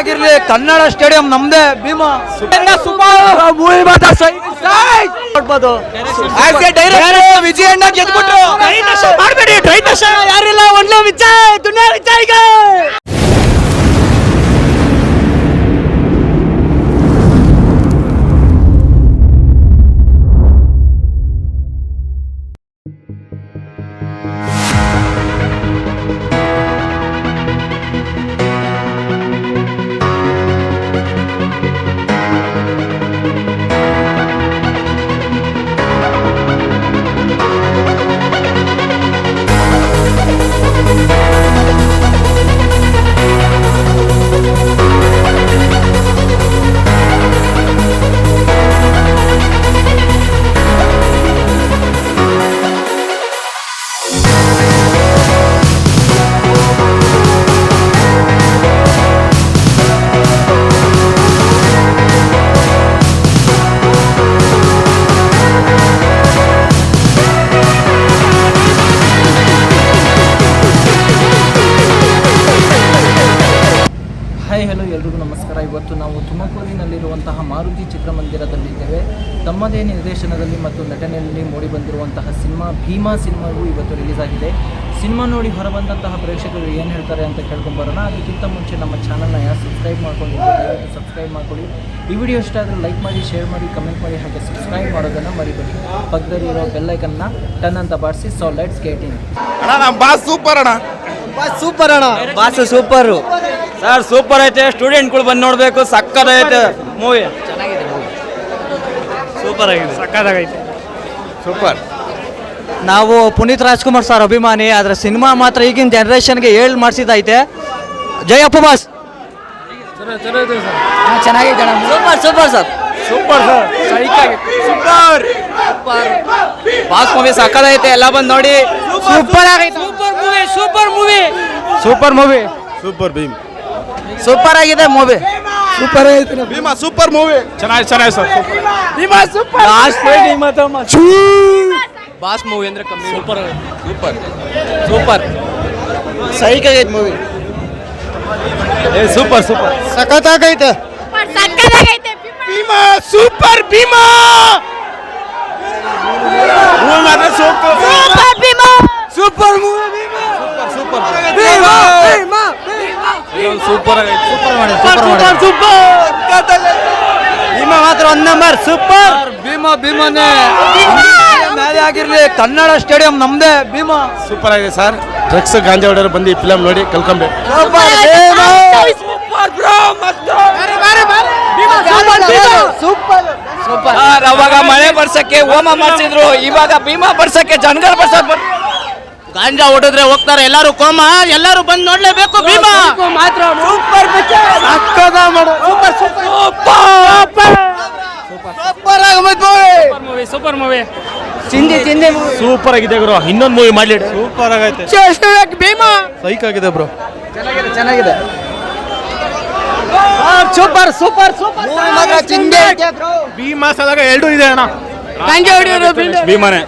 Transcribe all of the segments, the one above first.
ಆಗಿರ್ಲಿ ಕನ್ನಡ ಸ್ಟೇಡಿಯಂ ನಮ್ದೇ ಭೀಮಾ ನೋಡ್ಬೋದು. ವಿಜಯಣ್ಣ ಗೆದ್ಬಿಟ್ರು. ಮಾಡಬೇಡಿ ಯಾರಿಲ್ಲ ಒಳ್ಳೆ ವಿಜಯ್ ದುನಿಯಾ ವಿಜಯ್ಗೆ. ಹಾಯ್ ಹಲೋ ಎಲ್ರಿಗೂ ನಮಸ್ಕಾರ. ಇವತ್ತು ನಾವು ತುಮಕೂರಿನಲ್ಲಿರುವಂತಹ ಮಾರುತಿ ಚಿತ್ರಮಂದಿರದಲ್ಲಿದ್ದೇವೆ. ತಮ್ಮದೇ ನಿರ್ದೇಶನದಲ್ಲಿ ಮತ್ತು ನಟನೆಯಲ್ಲಿ ಮೂಡಿಬಂದಿರುವಂತಹ ಸಿನಿಮಾ ಭೀಮಾ ಸಿನಿಮಾಗೂ ಇವತ್ತು ರಿಲೀಸ್ ಆಗಿದೆ. ಸಿನಿಮಾ ನೋಡಿ ಹೊರಬಂದಂತಹ ಪ್ರೇಕ್ಷಕರು ಏನು ಹೇಳ್ತಾರೆ ಅಂತ ಕೇಳ್ಕೊಂಬರೋಣ. ಅದಕ್ಕಿಂತ ಮುಂಚೆ ನಮ್ಮ ಚಾನಲ್ನ ಯಾರು ಸಬ್ಸ್ಕ್ರೈಬ್ ಮಾಡ್ಕೊಂಡಿದ್ದೀವಿ ದಯವಿಟ್ಟು ಸಬ್ಸ್ಕ್ರೈಬ್ ಮಾಡ್ಕೊಳ್ಳಿ. ಈ ವಿಡಿಯೋ ಇಷ್ಟ ಆದರೆ ಲೈಕ್ ಮಾಡಿ, ಶೇರ್ ಮಾಡಿ, ಕಮೆಂಟ್ ಮಾಡಿ, ಹಾಗೆ ಸಬ್ಸ್ಕ್ರೈಬ್ ಮಾಡೋದನ್ನು ಮರಿಬೇಡಿ. ಪಕ್ಕದಲ್ಲಿರೋ ಬೆಲ್ಲೈಕನ್ನ ಟನ್ ಅಂತ ಬಾರಿಸಿ. So let's get in. Boss super ಅಣ್ಣ, ಸೂಪರ್ ಅಣ್ಣ, ಬಾಸ್ ಸೂಪರು ಸರ್ ಸೂಪರ್ ಐತೆ. ಸ್ಟೂಡೆಂಟ್ಗಳು ಬಂದು ನೋಡಬೇಕು. ಸಕ್ಕತ್ತೈತೆ ಮೂವಿ, ಚೆನ್ನಾಗಿದೆ ಮೂವಿ, ಸೂಪರ್ ಆಗಿದೆ, ಸಕ್ಕತ್ತಾಗೈತೆ, ಸೂಪರ್. ನಾವು ಪುನೀತ್ ರಾಜ್ಕುಮಾರ್ ಸರ್ ಅಭಿಮಾನಿ. ಆದರೆ ಸಿನಿಮಾ ಮಾತ್ರ ಈಗಿನ ಜನ್ರೇಷನ್ಗೆ ಹೇಳಿ ಮಾಡಿಸಿದೈತೆ. ಜಯಪ್ಪ ಬಾಸ್ ಚೆನ್ನಾಗಿದೆ. Super super sir, super sir, super boss movie ಸಕ್ಕತ್ತೈತೆ. ಎಲ್ಲ ಬಂದು ನೋಡಿ. ಸೂಪರ್ ಆಗೈತೆ, super movie, super movie, super movie, super Bheem, super ಆಗಿದೆ ಮೂವಿ, ಸೂಪರ್ ಐತೆ ಭೀಮಾ, ಸೂಪರ್ ಮೂವಿ, ಚೆನ್ನಾಗಿ sir. Bheema super, boss movie ಅಂದ್ರೆ ಕಮ್ಮಿ. ಸೂಪರ್ ಸೂಪರ್ ಸೂಪರ್ ಸೈಕ್ ಆಗೈತೆ ಮೂವಿ, ಸೂಪರ್ ಸೂಪರ್ ಸಖತ್ತಾಗೈತೆ. Bheema super, Bheema super movie, super super Bheema ಮಾತ್ರ ಒಂದ್ ನಂಬರ್ ಸೂಪರ್. ಭೀಮಾನೇ ಮೇಲೆ ಆಗಿರ್ಲಿ ಕನ್ನಡ ಸ್ಟೇಡಿಯಂ ನಮ್ದೇ ಭೀಮಾ. ಸೂಪರ್ ಆಗಿದೆ ಸರ್. ಡ್ರಗ್ಸ್ ಗಾಂಜಾ ಹೊಡೆಯರು ಬಂದು ಈ ಫಿಲಮ್ ನೋಡಿ ಕಲ್ಕೊಂಬೇಕು. ಅವಾಗ ಮಳೆ ಬರ್ಸಕ್ಕೆ ಹೋಮ ಮಾಡಿಸಿದ್ರು, ಇವಾಗ ಭೀಮಾ ಬರ್ಸಕ್ಕೆ ಜನಗಳು ಬರ್ಸಕ್ ಗಾಂಜಾ ಹೊಡೆದ್ರೆ ಹೋಗ್ತಾರೆ ಎಲ್ಲರೂ ಕೋಮ, ಎಲ್ಲರೂ ಬಂದು ನೋಡ್ಲೇಬೇಕು. ಭೀಮಾ ಮಾತ್ರ ಸೂಪರ್ ಸೂಪರ್ ಮೂವಿ, ಚಿಂದಿ ಸೂಪರ್ ಆಗಿದೆ ಬ್ರೋ. ಇನ್ನೊಂದು ಮೂವಿ ಮಾಡ್ಲಿ. ಸೂಪರ್ ಆಗೈತೆ, ಭೀಮಾ ಸೈಕ್ ಆಗಿದೆ ಬ್ರೋ. ಚೆನ್ನಾಗಿದೆ. Super super super Bheema Salaga ಎರಡು ಇದೆ ಅಣ್ಣ. ಭೀಮಾನೆ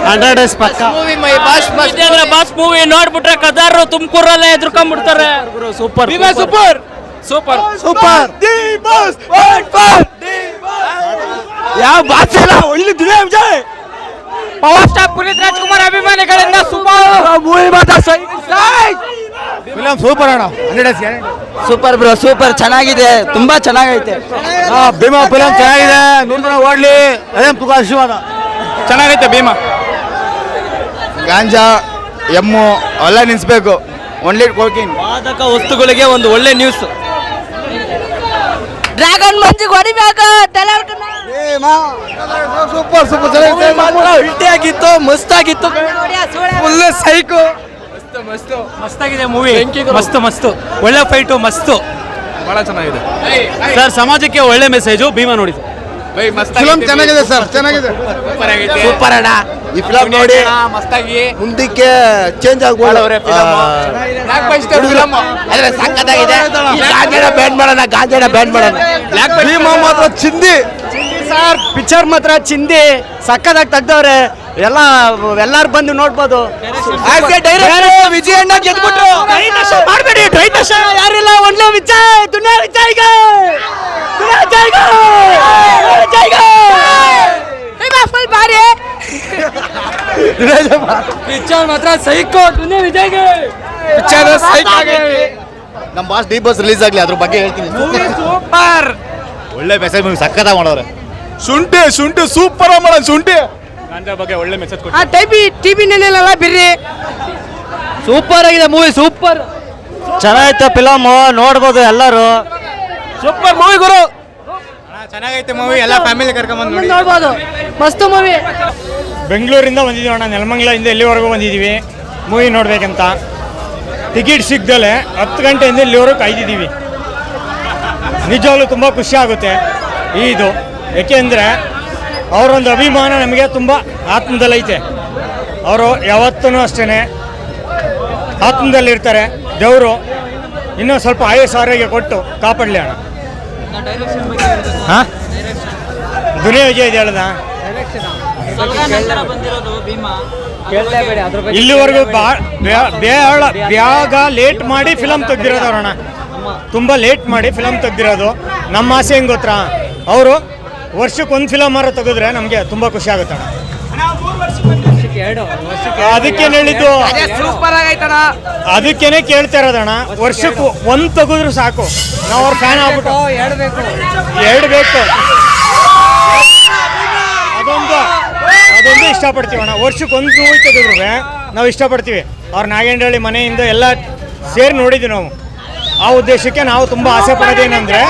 100 ಡೇಸ್ ಪಕ್ಕ ಬಾಸ್ ಮೂವಿ ನೋಡ್ಬಿಟ್ರೆ ಕದಾರರು ತುಮಕೂರಲ್ಲೇ ಎದ್ರುಕೊಂಡ್ಬಿಡ್ತಾರೆ. Super super super super. ಯಾವ ಬಾಸ್ ಇಲ್ಲ, ಒಳ್ಳೆ ದುನಿಯಾ ವಿಜಯ್. ಪವರ್ ಸ್ಟಾರ್ ಪುನೀತ್ ರಾಜ್ಕುಮಾರ್ ಅಭಿಮಾನಿಗಳಿಂದ ಸುಮಾರು ಮೂವಿ ಮಾತ್ರ ಫಿಲಂ ಸೂಪರ್ ಅಣ್ಣ. 100 ಡೇಸ್ ಸೂಪರ್ ಬ್ರೋ, ಸೂಪರ್ ಚೆನ್ನಾಗಿದೆ, ತುಂಬಾ ಚೆನ್ನಾಗೈತೆ. ಭೀಮಾ ಫಿಲಂ ಚೆನ್ನಾಗಿದೆ, 100 ಜನ ಓಡ್ಲಿ, ಅದೇ ತುಗ ಆಶೀರ್ವಾದ. ಚೆನ್ನಾಗೈತೆ ಭೀಮಾ. ಗಾಂಜಾ ಎಮ್ಮು ಎಲ್ಲ ನಿಲ್ಲಿಸ್ಬೇಕು. ಒನ್ಲಿ ಕೋಕಿನ್ ಮಾದಕ ವಸ್ತುಗಳಿಗೆ ಒಂದು ಒಳ್ಳೆ ನ್ಯೂಸ್. ಡ್ರ್ಯಾಗನ್ ಮಂಜಿಗೆ ಹೊಡಿಬೇಕು. ಸೂಪರ್ ಸೂಪರ್ ಉಲ್ಟಿ ಆಗಿತ್ತು, ಮಸ್ತ್ ಆಗಿತ್ತು, ಫುಲ್ ಸೈಕು. ಮಸ್ತಾಗಿದೆ ಮೂವಿ, ಮಸ್ತು ಒಳ್ಳೆ ಫೈಟು, ಮಸ್ತು, ಬಹಳ ಚೆನ್ನಾಗಿದೆ ಸರ್. ಸಮಾಜಕ್ಕೆ ಒಳ್ಳೆ ಮೆಸೇಜು. ಭೀಮಾ ನೋಡಿ ಫಿಲಂ ಚೆನ್ನಾಗಿದೆ ಸರ್, ಚೆನ್ನಾಗಿದೆ, ಸೂಪರ್ ಅಣ್ಣ. ಈ ಫಿಲಂ ನೋಡಿ ಮಸ್ತಾಗಿ ಮುಂದಕ್ಕೆ ಚೇಂಜ್ ಆಗ್ಬೋದು. ಸಕ್ಕತ್ತಾಗಿದೆ. ಗಾಂಜಾನ ಬ್ಯಾನ್ ಮಾಡೋಣ. ಭೀಮಾ ಮಾತ್ರ ಚಿಂದಿ ಸರ್, ಪಿಕ್ಚರ್ ಮಾತ್ರ ಚಿಂದಿ ಸಕ್ಕದಾಗಿ ತೆಗ್ದವ್ರೆ. ಎಲ್ಲಾರು ಬಂದು ನೋಡ್ಬೋದು. ವಿಜಯಣ್ಣ ಗೆದ್ಬಿಟ್ರು. ಮಾಡಬೇಡಿ, ಯಾರಿಲ್ಲ ಒಳ್ಳೆ ಪಿಕ್ಚರ್ ಮಾತ್ರ ಸೈಕೋ ದುನಿಯಾ ವಿಜಯ್ಗೆ ಪಿಕ್ಚರ್ ನಮ್ಮ ಬಾಸ್ ಡಿ ಬಸ್ ರಿಲೀಸ್ ಆಗಲಿ ಅದ್ರ ಬಗ್ಗೆ ಹೇಳ್ತೀನಿ. ಸೂಪರ್ ಒಳ್ಳೆ ಮೆಸೇಜ್ ಮೂವಿ ಸಕ್ಕತ್ತ ಮಾಡೋರೆ. ಶುಂಠಿ ಸೂಪರ್ ಮಾಡ ಶುಂಠಿ ಗಾಂಜಾ ಬಗ್ಗೆ ಒಳ್ಳೆ ಮೆಸೇಜ್ ಕೊಟ್ಟು ಟಿವಿ ನೆನೆಲ್ಲ ಬಿರ್ರಿ ಸೂಪರ್ ಆಗಿದೆ ಮೂವಿ ಸೂಪರ್ ಚೆನ್ನಾಗಿತ್ತು ಫಿಲಮ್ ನೋಡ್ಬೋದು ಎಲ್ಲರೂ ಸೂಪರ್ ಮೂವಿ ಗುರು. ಚೆನ್ನಾಗೈತೆ ಮೂವಿ ಎಲ್ಲ ಫ್ಯಾಮಿಲಿ ಕರ್ಕೊಂಡ್ಬಂದು ನೋಡಿ ನೋಡ್ಬೋದು ಮಸ್ತ್ ಮೂವಿ ಬೆಂಗಳೂರಿಂದ ಬಂದಿದ್ದೀವಿ ಅಣ್ಣ, ನೆಲಮಂಗಲದಿಂದ ಎಲ್ಲಿವರೆಗೂ ಬಂದಿದ್ದೀವಿ ಮೂವಿ ನೋಡ್ಬೇಕಂತ. ಟಿಕೆಟ್ ಸಿಗ್ದಲೆ 10 ಗಂಟೆಯಿಂದ ಇಲ್ಲಿವರೆಗೂ ಕಾಯ್ದಿದ್ದೀವಿ. ನಿಜವಾಗ್ಲೂ ತುಂಬ ಖುಷಿ ಆಗುತ್ತೆ ಇದು, ಏಕೆಂದರೆ ಅವರೊಂದು ಅಭಿಮಾನ ನಮಗೆ ತುಂಬ ಆತ್ಮದಲ್ಲೈತೆ. ಅವರು ಯಾವತ್ತೂ ಅಷ್ಟೇ ಆತ್ಮದಲ್ಲಿರ್ತಾರೆ. ದೇವರು ಇನ್ನೂ ಸ್ವಲ್ಪ ಆಯುಸ್ ಆರೋಗ್ಯ ಕೊಟ್ಟು ಕಾಪಾಡಲಿ ಅಣ್ಣ. ಹಾಂ ದುನಿಯಾ ವಿಜಯ್ ಇದು ಹೇಳ್ದ ಇಲ್ಲಿವರೆಗೂ ಬ್ಯಾಗ ಲೇಟ್ ಮಾಡಿ ಫಿಲಮ್ ತೆಗ್ದಿರೋದವ್ರಣ್ಣ, ತುಂಬ ಲೇಟ್ ಮಾಡಿ ಫಿಲಮ್ ತೆಗ್ದಿರೋದು. ನಮ್ಮ ಆಸೆ ಹೆಂಗೆ ಗೊತ್ತಾ, ಅವರು ವರ್ಷಕ್ಕೆ ಒಂದು ಫಿಲಮ್ ಮಾರ ತೆಗೆದ್ರೆ ನಮಗೆ ತುಂಬ ಖುಷಿ ಆಗುತ್ತಣ್ಣ. ಅದಕ್ಕೇನು ಹೇಳಿದ್ದು, ಅದಕ್ಕೇನೆ ಕೇಳ್ತಾ ಇರೋದಣ್ಣ. ವರ್ಷಕ್ಕೆ ಒಂದು ತೆಗೆದ್ರು ಸಾಕು, ನಾವು ಅವ್ರ ಫ್ಯಾನ್ ಆಗ್ಬಿಟ್ಟು. ಎರಡು ಬೇಕು, ಅದೊಂದು ಇಷ್ಟಪಡ್ತೀವಣ್ಣ. ವರ್ಷಕ್ಕೆ ಒಂದು ಮೂವಿ ತೆಗೆದ್ರು ನಾವು ಇಷ್ಟಪಡ್ತೀವಿ. ಅವ್ರ ನಾಗೇಂದ್ರಹಳ್ಳಿ ಮನೆಯಿಂದ ಎಲ್ಲ ಸೇರಿ ನೋಡಿದ್ವಿ ನಾವು. ಆ ಉದ್ದೇಶಕ್ಕೆ ನಾವು ತುಂಬ ಆಸೆ ಪಡೋದೇನೆಂದರೆ,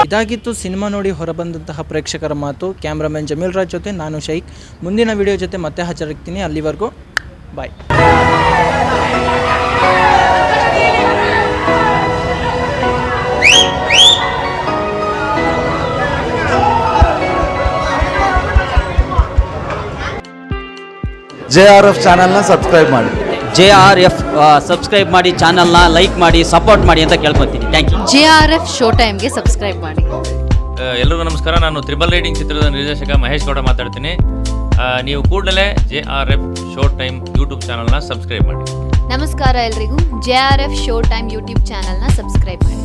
ಇದಾಗಿತ್ತು ಸಿನಿಮಾ ನೋಡಿ ಹೊರಬಂದಂತಹ ಪ್ರೇಕ್ಷಕರ ಮಾತು. ಕ್ಯಾಮ್ರಾಮನ್ ಜಮೀಲ್ ರಾಜ್ ಜೊತೆ ನಾನು ಶೈಕ್. ಮುಂದಿನ ವಿಡಿಯೋ ಜೊತೆ ಮತ್ತೆ ಹಾಜರಾಗ್ತೀನಿ. ಅಲ್ಲಿವರೆಗೂ ಬಾಯ್. JRF ಚಾನಲ್ನ ಸಬ್ಸ್ಕ್ರೈಬ್ ಮಾಡಿ. JRF ಸಬ್ಸ್ಕ್ರೈಬ್ ಮಾಡಿ, ಚಾನಲ್ನ ಲೈಕ್ ಮಾಡಿ, ಸಪೋರ್ಟ್ ಮಾಡಿ ಅಂತ ಕೇಳ್ಕೊತೀನಿ. Thank you. JRF ಶೋ ಟೈಮ್ಗೆ ಸಬ್ಸ್ಕ್ರೈಬ್ ಮಾಡಿ. ಎಲ್ಲರಿಗೂ ನಮಸ್ಕಾರ. ನಾನು ತ್ರಿಬಲ್ ರೈಡಿಂಗ್ ಚಿತ್ರದ ನಿರ್ದೇಶಕ ಮಹೇಶ್ ಗೌಡ ಮಾತಾಡ್ತೀನಿ. ನೀವು ಕೂಡಲೇ JRF ಶೋ ಟೈಮ್ ಯೂಟ್ಯೂಬ್ ಚಾನಲ್ನ ಸಬ್ಸ್ಕ್ರೈಬ್ ಮಾಡಿ. ನಮಸ್ಕಾರ ಎಲ್ರಿಗೂ. JRF ಶೋ ಟೈಮ್ ಯೂಟ್ಯೂಬ್ ಚಾನಲ್ನ ಸಬ್ಸ್ಕ್ರೈಬ್ ಮಾಡಿ.